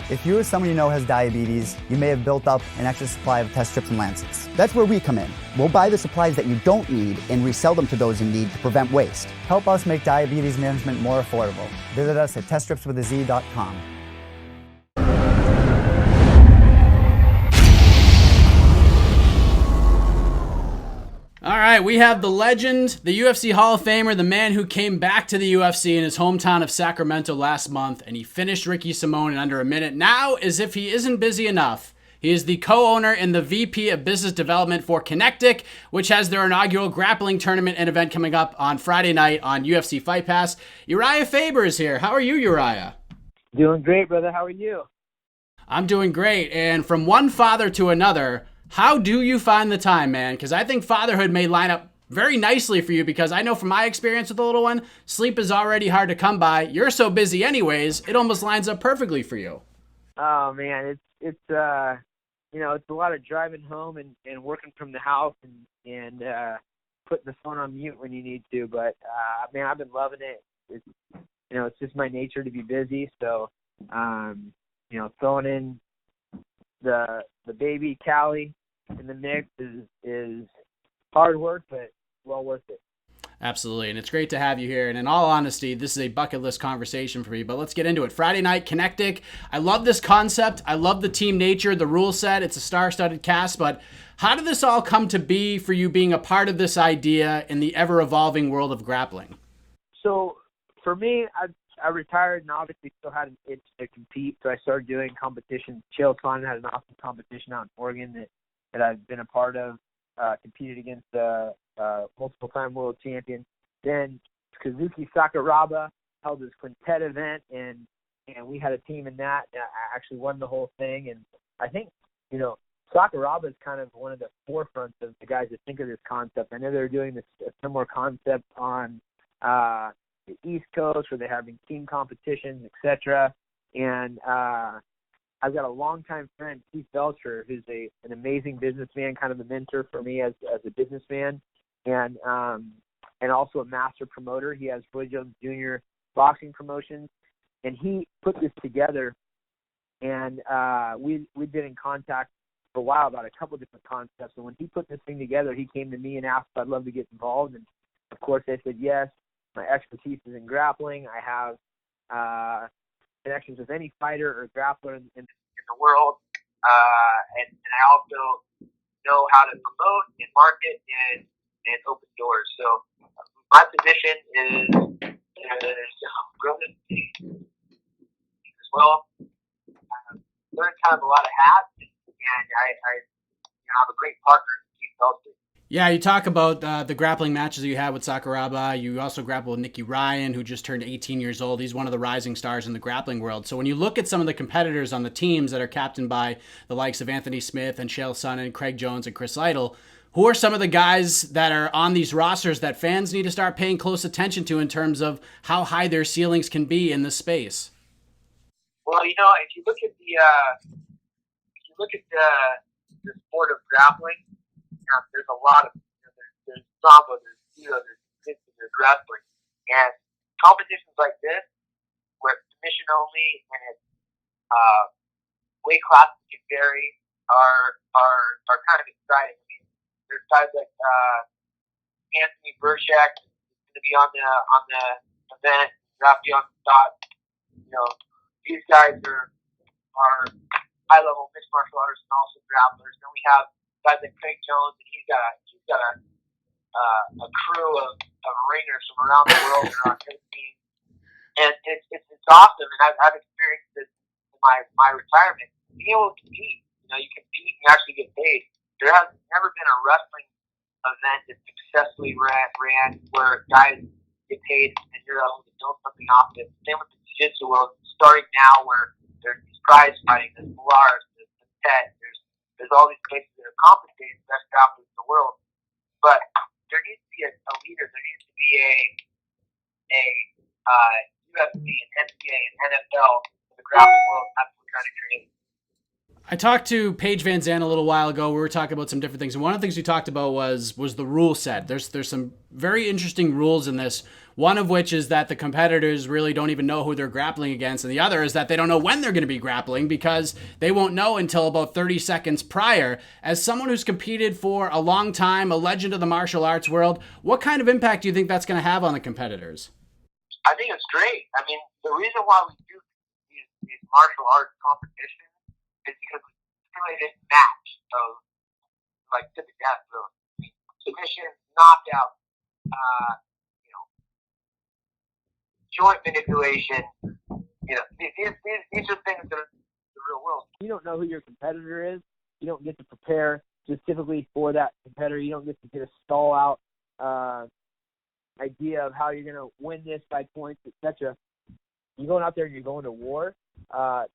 If you or someone you know has diabetes, you may have built up an extra supply of test strips and lancets. That's where we come in. We'll buy the supplies that you don't need and resell them to those in need to prevent waste. Help us make diabetes management more affordable. Visit us at teststripswithaz.com. All right, we have the legend, the UFC Hall of Famer, the man who came back to the UFC in his hometown of Sacramento last month, and he finished Ricky Simón in under a minute. Now, as if he isn't busy enough, he is the co-owner and the VP of Business Development for Kenektic, which has their inaugural grappling tournament and event coming up on Friday night on UFC Fight Pass. Urijah Faber is here. How are you, Urijah? Doing great, brother. How are you? I'm doing great, and from one father to another, how do you find the time, man? Because I think fatherhood may line up very nicely for you, because I know from my experience with the little one, sleep is already hard to come by. You're so busy anyways, it almost lines up perfectly for you. Oh man, it's it's a lot of driving home and working from the house and putting the phone on mute when you need to. But man, I've been loving it. It's just my nature to be busy. So throwing in the baby Callie in the mix is hard work, but well worth it. Absolutely, and it's great to have you here. And in all honesty, this is a bucket list conversation for me, but let's get into it. Friday night, Kenektic. I love this concept. I love the team nature, the rule set. It's a star-studded cast, but how did this all come to be for you being a part of this idea in the ever-evolving world of grappling? So for me, I retired and obviously still had an itch to compete, so I started doing competition. Chael Sonnen had an awesome competition out in Oregon that I've been a part of, competed against multiple-time world champion. Then Kazuki Sakuraba held his quintet event, and we had a team in that. I actually won the whole thing, and I think, Sakuraba is kind of one of the forefronts of the guys that think of this concept. I know they're doing a similar concept on the East Coast, where they're having team competitions, etc. And I've got a longtime friend, Keith Belcher, who's an amazing businessman, kind of a mentor for me as a businessman, and also a master promoter. He has Roy Jones Jr. boxing promotions, and he put this together. And we'd been in contact for a while about a couple different concepts. And when he put this thing together, he came to me and asked if I'd love to get involved. And of course, I said yes. My expertise is in grappling. I have connections with any fighter or grappler in the world, and I also know how to promote and market and open doors. So my position is grow this team as well. Learn kind of a lot of hats, and I have a great partner, Keith Belcher. Yeah, you talk about the grappling matches that you had with Sakuraba. You also grapple with Nicky Ryan, who just turned 18 years old. He's one of the rising stars in the grappling world. So when you look at some of the competitors on the teams that are captained by the likes of Anthony Smith and Chael Sonnen, Craig Jones, and Chris Lytle, who are some of the guys that are on these rosters that fans need to start paying close attention to in terms of how high their ceilings can be in this space? Well, if you look at the sport of grappling, there's a lot of there's sambo, there's judo, there's jiu-jitsu, there's wrestling, and competitions like this, where it's submission only and it's weight classes can vary, are kind of exciting. I mean, there's guys like Anthony Burchak going to be on the event, Rafion Scott. These guys are high level mixed martial artists and also grapplers. Then we have guys like Craig Jones, and he's got a crew of ringers from around the world that are on his team, and it's awesome. And I've experienced this in my retirement. Being able to compete, you compete and you actually get paid. There has never been a wrestling event that successfully ran where guys get paid and you're able to build something off it. Same with the jiu-jitsu world, starting now where there's prize fighting, there's Milars, there's Tet, there's all these places that are compensating the best athletes in the world. But there needs to be a leader. There needs to be a UFC, an NBA, an NFL in the grappling world. That's what we're trying to create. I talked to Paige Van Zandt a little while ago. We were talking about some different things, and one of the things we talked about was the rule set. There's some very interesting rules in this. One of which is that the competitors really don't even know who they're grappling against, and the other is that they don't know when they're going to be grappling because they won't know until about 30 seconds prior. As someone who's competed for a long time, a legend of the martial arts world, what kind of impact do you think that's going to have on the competitors? I think it's great. I mean, the reason why we do these martial arts competitions is because we simulated match of like to the death of submission, knockout, you know, joint manipulation. You know, these are things that are the real world. You don't know who your competitor is. You don't get to prepare specifically for that competitor. You don't get to get a stall out idea of how you're going to win this by points, etc. You're going out there and you're going to war.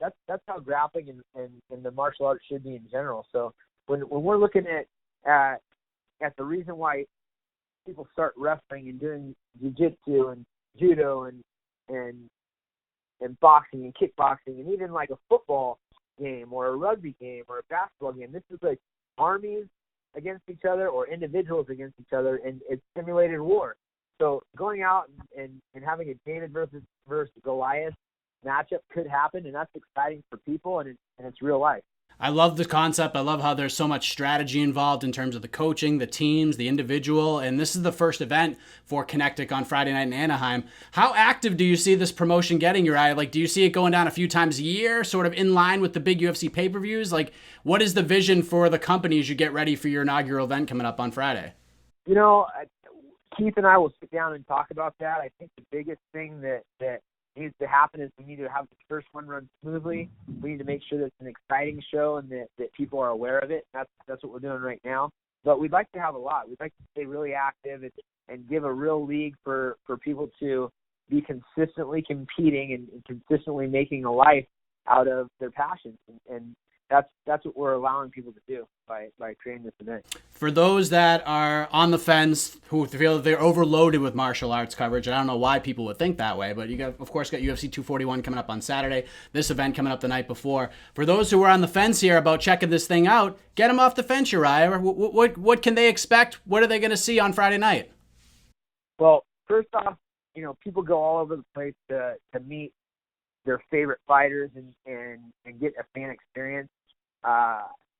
That's how grappling and the martial arts should be in general. So when we're looking at the reason why people start wrestling and doing jiu-jitsu and judo and boxing and kickboxing and even like a football game or a rugby game or a basketball game, this is like armies against each other or individuals against each other, and it's simulated war. So going out and having a David versus Goliath matchup could happen, and that's exciting for people, and it's real life. I love the concept. I love how there's so much strategy involved in terms of the coaching, the teams, the individual, and this is the first event for Kenektic on Friday night in Anaheim. How active do you see this promotion getting, Urijah? Like, do you see it going down a few times a year, sort of in line with the big UFC pay-per-views? Like, what is the vision for the company as you get ready for your inaugural event coming up on Friday? You know, Keith and I will sit down and talk about that. I think the biggest thing that needs to happen is we need to have the first one run smoothly. We need to make sure that it's an exciting show and that people are aware of it. That's what we're doing right now. But we'd like to have a lot. We'd like to stay really active and give a real league for people to be consistently competing and consistently making a life out of their passions. And that's what we're allowing people to do by creating this event. For those that are on the fence, who feel that they're overloaded with martial arts coverage, and I don't know why people would think that way, but you got UFC 241 coming up on Saturday, this event coming up the night before. For those who are on the fence here about checking this thing out, get them off the fence, Urijah. What can they expect? What are they going to see on Friday night? Well, first off, you know, people go all over the place to meet their favorite fighters and get a fan experience.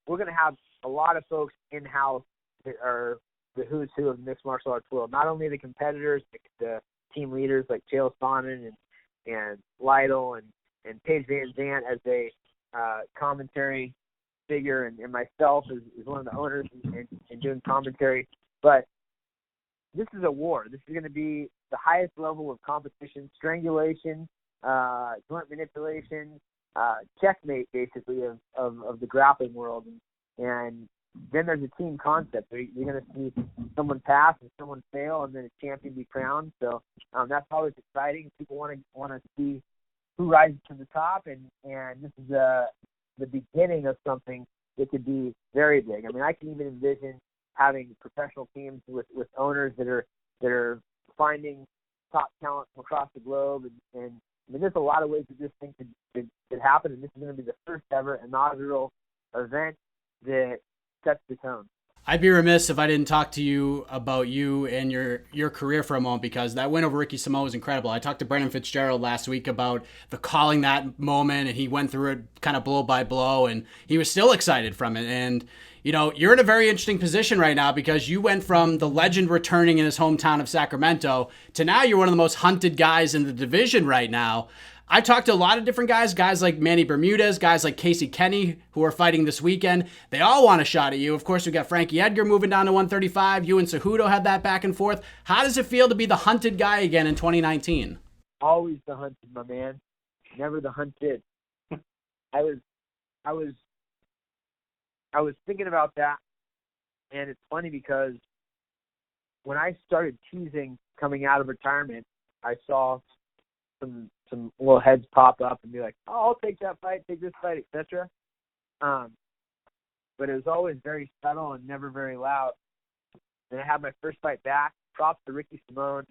We're going to have a lot of folks in-house that are the who's who of the mixed martial arts world. Not only the competitors, the team leaders like Chael Sonnen and Lytle and Paige Van Zandt as a commentary figure, and myself as one of the owners and doing commentary. But this is a war. This is going to be the highest level of competition, strangulation, joint manipulation, checkmate basically of the grappling world, and then there's a team concept. You're going to see someone pass and someone fail, and then a champion be crowned. So that's always exciting. People want to see who rises to the top, and this is the beginning of something that could be very big. I mean, I can even envision having professional teams with owners that are finding top talent from across the globe, and I mean, there's a lot of ways that this thing could happen, and this is going to be the first ever inaugural event that sets the tone. I'd be remiss if I didn't talk to you about you and your career for a moment, because that win over Ricky Simões was incredible. I talked to Brendan Fitzgerald last week about calling that moment, and he went through it kind of blow by blow, and he was still excited from it. And, you know, you're in a very interesting position right now because you went from the legend returning in his hometown of Sacramento to now you're one of the most hunted guys in the division right now. I've talked to a lot of different guys like Manny Bermudez, guys like Casey Kenny, who are fighting this weekend. They all want a shot at you. Of course, we got Frankie Edgar moving down to 135. You and Cejudo had that back and forth. How does it feel to be the hunted guy again in 2019? Always the hunted, my man. Never the hunted. I was thinking about that, and it's funny because when I started teasing coming out of retirement, I saw some little heads pop up and be like, "Oh, I'll take that fight, take this fight, etc." But it was always very subtle and never very loud. Then I had my first fight back. Props to Ricky Simões.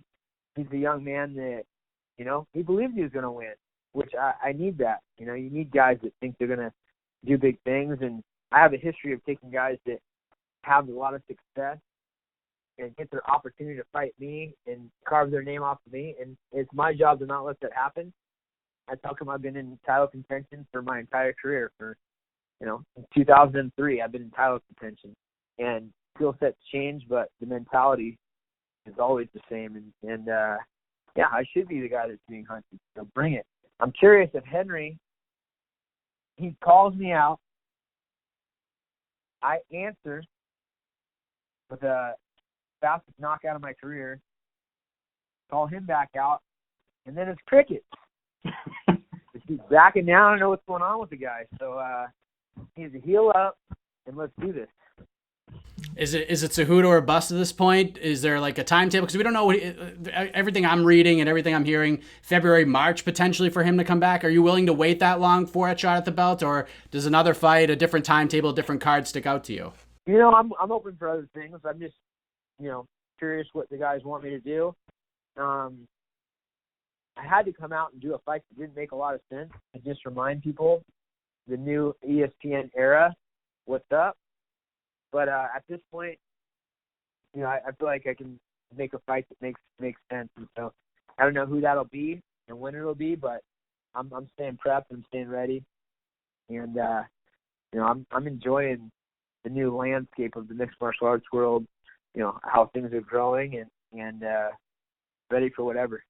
He's a young man that, you know, he believed he was going to win, which I need that. You know, you need guys that think they're going to do big things. And I have a history of taking guys that have a lot of success and get their opportunity to fight me and carve their name off of me. And it's my job to not let that happen. That's how come I've been in title contention for my entire career. In 2003, I've been in title contention. And skill sets change, but the mentality is always the same. And I should be the guy that's being hunted. So bring it. I'm curious if Henry, he calls me out. I answer with a fastest knockout of my career, call him back out, and then it's cricket. He's backing down. I don't know what's going on with the guy. So he needs to heal up, and let's do this. Is it Cejudo or bust at this point? Is there like a timetable? Because we don't know everything I'm reading and everything I'm hearing. February, March potentially for him to come back. Are you willing to wait that long for a shot at the belt, or does another fight, a different timetable, a different card stick out to you? I'm open for other things. I'm just curious what the guys want me to do. I had to come out and do a fight that didn't make a lot of sense to just remind people the new ESPN era, what's up. But at this point, I feel like I can make a fight that makes sense. And so I don't know who that'll be and when it'll be, but I'm staying prepped and staying ready. And I'm enjoying the new landscape of the mixed martial arts world. How things are growing and ready for whatever.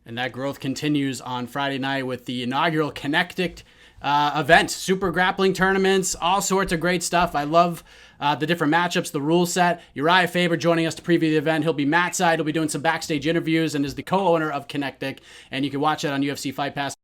And that growth continues on Friday night with the inaugural Kenektic event, super grappling tournaments, all sorts of great stuff. I love the different matchups, the rule set. Urijah Faber joining us to preview the event. He'll be mat side. He'll be doing some backstage interviews and is the co-owner of Kenektic. And you can watch that on UFC Fight Pass.